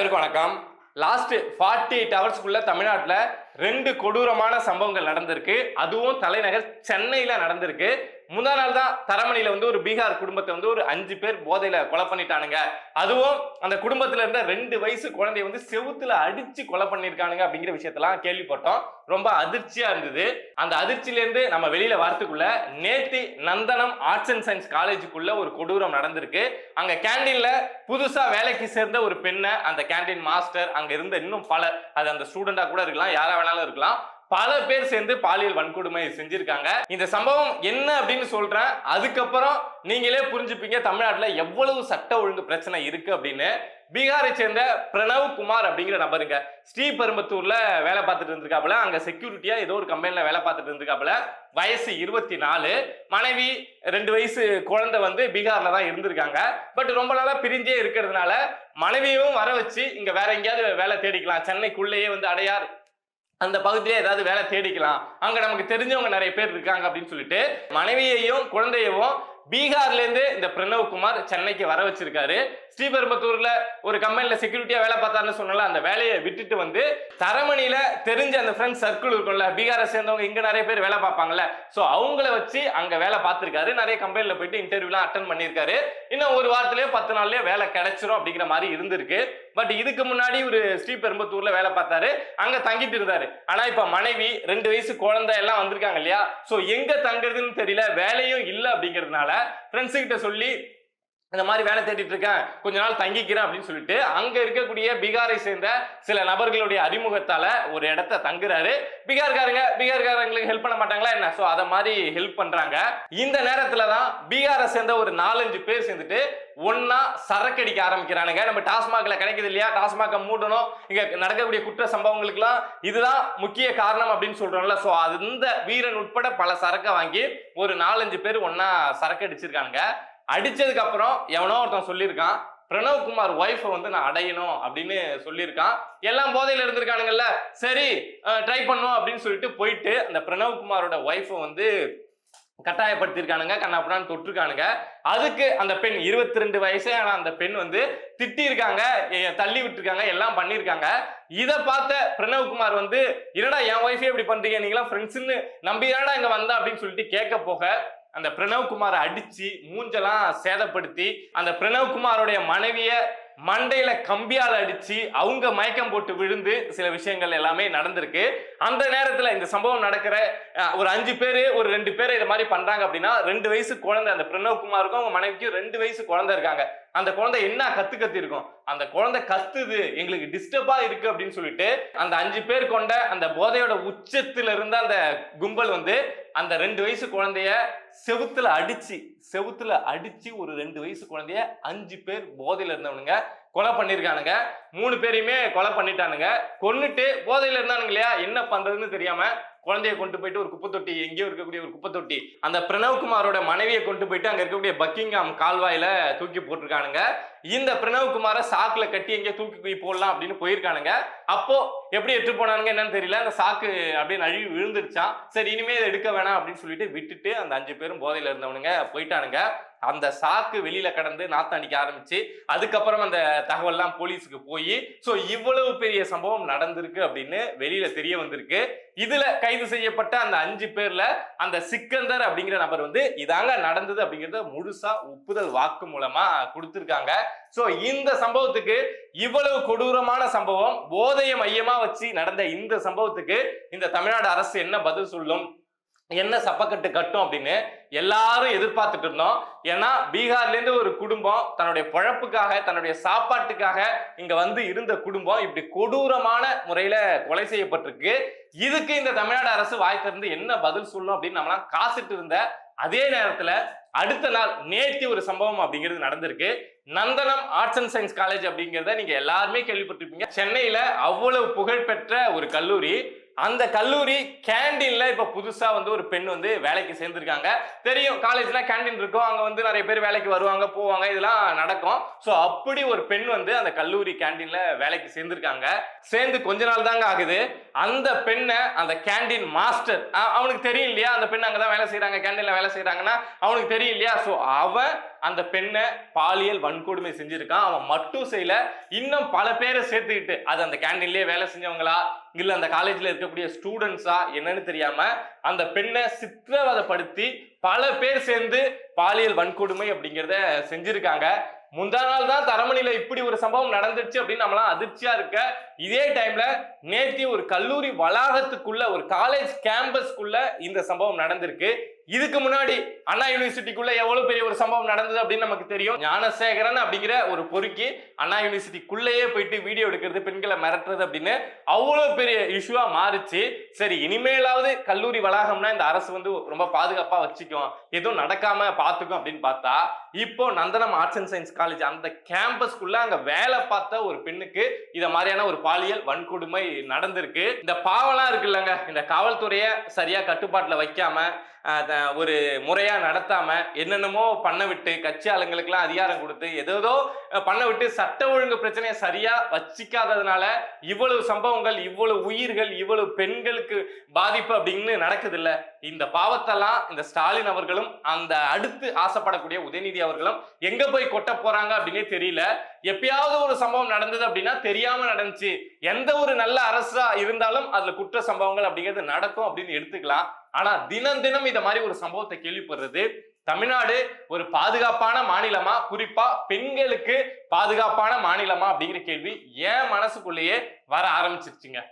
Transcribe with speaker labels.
Speaker 1: அனைவருக்கும் வணக்கம். லாஸ்ட் 48 ஹவர்ஸ்க்குள்ள தமிழ்நாட்டுல 2 கொடூரமான சம்பவங்கள் நடந்திருக்கு. அதுவும் தலைநகர் சென்னையில நடந்திருக்கு. முந்தா நாள் தான் தரமணியில ஒரு பீகார் குடும்பத்தை ஒரு 5 பேர் போதையில கொலை பண்ணிட்டானுங்க. அதுவும் அந்த குடும்பத்துல இருந்த 2 வயசு குழந்தைய செவுத்துல அடிச்சு கொலை பண்ணிருக்கானுங்க அப்படிங்கிற விஷயத்தெல்லாம் கேள்விப்பட்டோம். ரொம்ப அதிர்ச்சியா இருந்தது. அந்த அதிர்ச்சியில இருந்து நம்ம வெளியில வரத்துக்குள்ள நேத்தி நந்தனம் ஆர்ட்ஸ் அண்ட் சயின்ஸ் காலேஜுக்குள்ள ஒரு கொடூரம் நடந்திருக்கு. அங்க கேண்டீன்ல புதுசா வேலைக்கு சேர்ந்த ஒரு பெண்ணை அந்த கேண்டீன் மாஸ்டர், அங்க இருந்த இன்னும் பலர், அது அந்த ஸ்டூடெண்டா கூட இருக்கலாம், யாரா வேணாலும் இருக்கலாம், பல பேர் சேர்ந்து பாலியல் வன்கொடுமை செஞ்சிருக்காங்க. இந்த சம்பவம் என்ன அப்படின்னு சொல்றேன், அதுக்கப்புறம் நீங்களே புரிஞ்சுப்பீங்க தமிழ்நாட்டுல எவ்வளவு சட்ட ஒழுங்கு பிரச்சனை இருக்கு அப்படின்னு. பீகாரை சேர்ந்த பிரணவ் குமார் அப்படிங்கிற நபருங்க, ஸ்ரீபெரும்புத்தூர்ல வேலை பார்த்துட்டு இருந்திருக்காப்புல. அங்க செக்யூரிட்டியா ஏதோ ஒரு கம்பெனில வேலை பார்த்துட்டு இருந்திருக்காப்புல. வயசு 24, மனைவி 2 வயசு குழந்தை பீகார்ல தான் இருந்திருக்காங்க. பட் ரொம்ப நாளா பிரிஞ்சே இருக்கிறதுனால மனைவியும் வர வச்சு இங்க வேற எங்கேயாவது வேலை தேடிக்கலாம், சென்னைக்குள்ளேயே அடையார் அந்த பகுதியிலே ஏதாவது வேலை தேடிக்கலாம், அங்க நமக்கு தெரிஞ்சவங்க நிறைய பேர் இருக்காங்க அப்படின்னு சொல்லிட்டு மனைவியையும் குழந்தையவும் பீகார்ல இருந்து இந்த பிரணவ் குமார் சென்னைக்கு வர வச்சிருக்காரு. ஸ்ரீபெரும்புத்தூர்ல ஒரு கம்பெனில செக்யூரிட்டியா வேலை பார்த்தாருன்னு சொன்னால அந்த வேலையை விட்டுட்டு தரமணியில தெரிஞ்ச அந்த ஃப்ரெண்ட்ஸ் சர்க்கிள் இருக்கும்ல, பீகாரை சேர்ந்தவங்க இங்க நிறைய பேர் வேலை பார்ப்பாங்கல்ல, சோ அவங்கள வச்சு அங்க வேலை பார்த்திருக்காரு. நிறைய கம்பெனில போயிட்டு இன்டர்வியூலாம் அட்டன் பண்ணிருக்காரு. இன்னும் ஒரு வாரத்திலேயே 10 நாள்லயே வேலை கிடைச்சிரும் அப்படிங்கிற மாதிரி இருந்திருக்கு. பட் இதுக்கு முன்னாடி ஒரு ஸ்ரீபெரும்புத்தூர்ல வேலை பார்த்தாரு, அங்க தங்கிட்டு இருந்தாரு. ஆனா இப்ப மனைவி 2 வயசு குழந்தை எல்லாம் வந்திருக்காங்க இல்லையா, சோ எங்க தங்குறதுன்னு தெரியல, வேலையும் இல்ல அப்படிங்கிறதுனால ஃப்ரெண்ட்ஸ் கிட்ட சொல்லி இந்த மாதிரி வேலை தேடிட்டு இருக்கேன், கொஞ்ச நாள் தங்கிக்கிறேன் அப்படின்னு சொல்லிட்டு அங்க இருக்கக்கூடிய பீகாரை சேர்ந்த சில நபர்களுடைய அறிமுகத்தால ஒரு இடத்த தங்குறாரு. பீகார்காரங்களுக்கு ஹெல்ப் பண்ண மாட்டாங்களா என்ன, சோ அத மாதிரி ஹெல்ப் பண்றாங்க. இந்த நேரத்துலதான் பீகாரை சேர்ந்த ஒரு 4-5 பேர் சேர்ந்துட்டு ஒன்னா சரக்கு அடிக்க ஆரம்பிக்கிறானுங்க. நம்ம டாஸ்மாக்ல கிடைக்குது இல்லையா, டாஸ்மாக மூடணும், இங்க நடக்கக்கூடிய குற்ற சம்பவங்களுக்குலாம் இதுதான் முக்கிய காரணம் அப்படின்னு சொல்றோம்ல, சோ அந்த வீரன் உட்பட பல சரக்கை வாங்கி ஒரு 4-5 பேர் ஒன்னா சரக்கு அடிச்சிருக்கானுங்க. அடிச்சதுக்கு அப்புறம் எவனோ ஒருத்தன் சொல்லியிருக்கான், பிரணவ் குமார் ஒய்ஃப் நான் அடையணும் அப்படின்னு சொல்லியிருக்கான். எல்லாம் போதையில இருந்திருக்கானுங்கல்ல, சரி ட்ரை பண்ணும் அப்படின்னு சொல்லிட்டு போயிட்டு அந்த பிரணவ் குமாரோட ஒய்ஃப் கட்டாயப்படுத்திருக்கானுங்க, கண்ணாப்புறான்னு தொட்டிருக்கானுங்க. அதுக்கு அந்த பெண் 22 வயசே ஆனா அந்த பெண் திட்டி இருக்காங்க, தள்ளி விட்டுருக்காங்க, எல்லாம் பண்ணிருக்காங்க. இதை பார்த்த பிரணவ் குமார் என்னடா என் ஒய்ஃபே இப்படி பண்றீங்க, நீங்களாம் ஃப்ரெண்ட்ஸ்ன்னு நம்பிதானடா இங்க வந்தா அப்படின்னு சொல்லிட்டு கேட்க போக அந்த பிரணவ் குமாரை அடிச்சு மூஞ்செல்லாம் சேதப்படுத்தி அந்த பிரணவ் குமாரோடைய மனைவிய மண்டையில கம்பியால் அடிச்சு அவங்க மயக்கம் போட்டு விழுந்து சில விஷயங்கள் எல்லாமே நடந்திருக்கு. அந்த நேரத்துல இந்த சம்பவம் நடக்கிற ஒரு 5 பேரு ஒரு 2 பேரை இதை மாதிரி பண்றாங்க அப்படின்னா 2 வயசு குழந்தை, அந்த பிரணவ் குமாருக்கும் அவங்க மனைவிக்கும் 2 வயசு குழந்தை இருக்காங்க. அந்த குழந்தை என்ன கத்தி இருக்கும், அந்த குழந்தை கத்துது, எங்களுக்கு டிஸ்டர்பா இருக்கு அப்படின்னு சொல்லிட்டு அந்த 5 பேர் கொண்ட அந்த போதையோட உச்சத்துல இருந்த அந்த கும்பல் அந்த 2 வயசு குழந்தைய செவுத்துல அடிச்சு ஒரு 2 வயசு குழந்தைய 5 பேர் போதையில இருந்தவனுங்க கொலை பண்ணிருக்கானுங்க. 3 பேரையுமே கொலை பண்ணிட்டானுங்க. கொன்னுட்டு போதையில இருந்தானுங்க இல்லையா, என்ன பண்றதுன்னு தெரியாம குழந்தைய கொண்டு போயிட்டு ஒரு குப்பை தொட்டி, எங்கேயோ இருக்கக்கூடிய ஒரு குப்பை தொட்டி, அந்த பிரணவ் குமாரோட மனைவியை கொண்டு போயிட்டு அங்க இருக்கக்கூடிய பக்கிங்ஹாம் கால்வாயில தூக்கி போட்டிருக்கானுங்க. இந்த பிரணவ் குமாரை சாக்குல கட்டி எங்கேயோ தூக்கி போடலாம் அப்படின்னு போயிருக்கானுங்க. அப்போ எப்படி எடுத்து போனானுங்க என்னன்னு தெரியல, அந்த சாக்கு அப்படியே நழுவி விழுந்துருச்சான். சரி இனிமே இதை எடுக்க வேணாம் அப்படின்னு சொல்லிட்டு விட்டுட்டு அந்த 5 பேரும் போதையில இருந்தவனுங்க போயிட்டானுங்க. அந்த சாக்கு வெளியில கடந்து நாத்தம் அடிக்க ஆரம்பிச்சு அதுக்கப்புறம் அந்த தகவல்லாம் போலீஸுக்கு போய் சோ இவ்வளவு பெரிய சம்பவம் நடந்திருக்கு அப்படின்னு வெளியில தெரிய வந்திருக்கு. இதுல கைது செய்யப்பட்ட அந்த 5 பேர்ல அந்த சிக்கந்தர் அப்படிங்கிற நபர் இதாங்க நடந்தது அப்படிங்கறத முழுசா ஒப்புதல் வாக்கு மூலமா கொடுத்திருக்காங்க. சோ இந்த சம்பவத்துக்கு, இவ்வளவு கொடூரமான சம்பவம், போதையை மையமா வச்சு நடந்த இந்த சம்பவத்துக்கு இந்த தமிழ்நாடு அரசு என்ன பதில் சொல்லும், என்ன சப்பக்கட்டு கட்டும் அப்படின்னு எல்லாரும் எதிர்பார்த்துட்டு இருந்தோம். ஏன்னா பீகார்ல இருந்து ஒரு குடும்பம் தன்னுடைய பொழப்புக்காக, தன்னுடைய சாப்பாட்டுக்காக இங்க இருந்த குடும்பம் இப்படி கொடூரமான முறையில கொலை செய்யப்பட்டிருக்கு. இதுக்கு இந்த தமிழ்நாடு அரசு வாய் திறந்து என்ன பதில் சொல்லும் அப்படின்னு நம்மளாம் காத்துட்டு இருந்த அதே நேரத்துல அடுத்த நாள் நேற்று ஒரு சம்பவம் அப்படிங்கிறது நடந்திருக்கு. நந்தனம் ஆர்ட்ஸ் அண்ட் சயின்ஸ் காலேஜ் அப்படிங்கிறத நீங்க எல்லாருமே கேள்விப்பட்டிருப்பீங்க. சென்னையில அவ்வளவு புகழ்பெற்ற ஒரு கல்லூரி. அந்த கல்லூரி கேண்டீன்ல இப்ப புதுசா வந்து ஒரு பெண் வந்து வேலைக்கு சேர்ந்திருக்காங்க. தெரியும் காலேஜ்ல கேண்டீன் இருக்கும், அங்க வந்து நிறைய பேர் வேலைக்கு வருவாங்க போவாங்க, இதெல்லாம் நடக்கும். சோ அப்படி ஒரு பெண் வந்து அந்த கல்லூரி கேண்டீன்ல வேலைக்கு சேர்ந்திருக்காங்க. சேர்ந்து கொஞ்ச நாள் தாங்க ஆகுது. அந்த பெண்ணை அந்த கேண்டீன் மாஸ்டர், அவனுக்கு தெரியும் இல்லையா அந்த பெண் அங்கதான் வேலை செய்யறாங்க, கேண்டீன்ல வேலை செய்யறாங்கன்னா அவனுக்கு தெரியும் இல்லையா. சோ அவன் அந்த பெண்ணை பாலியல் வன்கொடுமை செஞ்சிருக்கான். அவன் மட்டும் செய்யல, இன்னும் பல பேரை சேர்த்துக்கிட்டு, அது அந்த கேண்டீன்லயே வேலை செஞ்சவங்களா இல்ல அந்த காலேஜ்ல இருக்கக்கூடிய ஸ்டூடெண்ட்ஸா என்னன்னு தெரியாம அந்த பெண்ணை சித்திரவதைப்படுத்தி பல பேர் சேர்ந்து பாலியல் வன்கொடுமை அப்படிங்கிறத செஞ்சிருக்காங்க. முந்தா நாள் தான் தரமணியில இப்படி ஒரு சம்பவம் நடந்துச்சு அப்படின்னு நம்மளாம் அதிர்ச்சியா இருக்க. இதே டைம்ல நேத்தி ஒரு கல்லூரி வளாகத்துக்குள்ள, ஒரு காலேஜ் கேம்பஸ்க்குள்ள இந்த சம்பவம் நடந்திருக்கு. இதுக்கு முன்னாடி அண்ணா யூனிவர்சிட்டிக்குள்ள எவ்வளவு பெரிய ஒரு சம்பவம் நடந்தது அப்படின்னு நமக்கு தெரியும். ஞானசேகரன் அப்படிங்கிற ஒரு பொறுக்கி அண்ணா யூனிவர்சிட்டிக்குள்ளேயே போயிட்டு வீடியோ எடுக்கிறது, பெண்களை மிரட்டுறது அப்படின்னு அவ்வளவு பெரிய இஷ்யூவா மாறிச்சு. சரி, இனிமேலாவது கல்லூரி வளாகம்னா இந்த அரசு வந்து ரொம்ப பாதுகாப்பா வச்சுக்கும், எதுவும் நடக்காம பாத்துக்கும் அப்படின்னு பார்த்தா, இப்போ நந்தனம் ஆர்ட்ஸ் அண்ட் சயின்ஸ் காலேஜ் அந்த கேம்பஸ்க்குள்ள அங்க வேலை பார்த்த ஒரு பெண்ணுக்கு இத மாதிரியான ஒரு பாலியல் வன்கொடுமை நடந்திருக்கு. இந்த பாவம்லாம் இருக்குல்லங்க, இந்த காவல்துறையை சரியா கட்டுப்பாட்டுல வைக்காம ஒரு முறையா நடத்தாம என்னென்னமோ பண்ண விட்டு, கட்சி ஆளுங்களுக்கெல்லாம் அதிகாரம் கொடுத்து ஏதோ பண்ண விட்டு சட்ட ஒழுங்கு பிரச்சனையை சரியா வச்சிக்காததுனால இவ்வளவு சம்பவங்கள், இவ்வளவு உயிர்கள், இவ்வளவு பெண்களுக்கு பாதிப்பு அப்படின்னு நடக்குது இல்ல. இந்த பாவத்தெல்லாம் இந்த ஸ்டாலின் அவர்களும் அந்த அடுத்து ஆசைப்படக்கூடிய உதயநிதி அவர்களும் எங்க போய் கொட்ட போறாங்க அப்படின்னே தெரியல. எப்பயாவது ஒரு சம்பவம் நடந்தது அப்படின்னா தெரியாம நடந்துச்சு, எந்த ஒரு நல்ல அரசா இருந்தாலும் அதுல குற்ற சம்பவங்கள் அப்படிங்கிறது நடக்கும் அப்படின்னு எடுத்துக்கலாம். ஆனா தினம் தினம் இந்த மாதிரி ஒரு சம்பவத்தை கேள்விப்படுறது, தமிழ்நாடு ஒரு பாதுகாப்பான மாநிலமா, குறிப்பா பெண்களுக்கு பாதுகாப்பான மாநிலமா அப்படிங்கிற கேள்வி என் மனசுக்குள்ளேயே வர ஆரம்பிச்சிருச்சுங்க.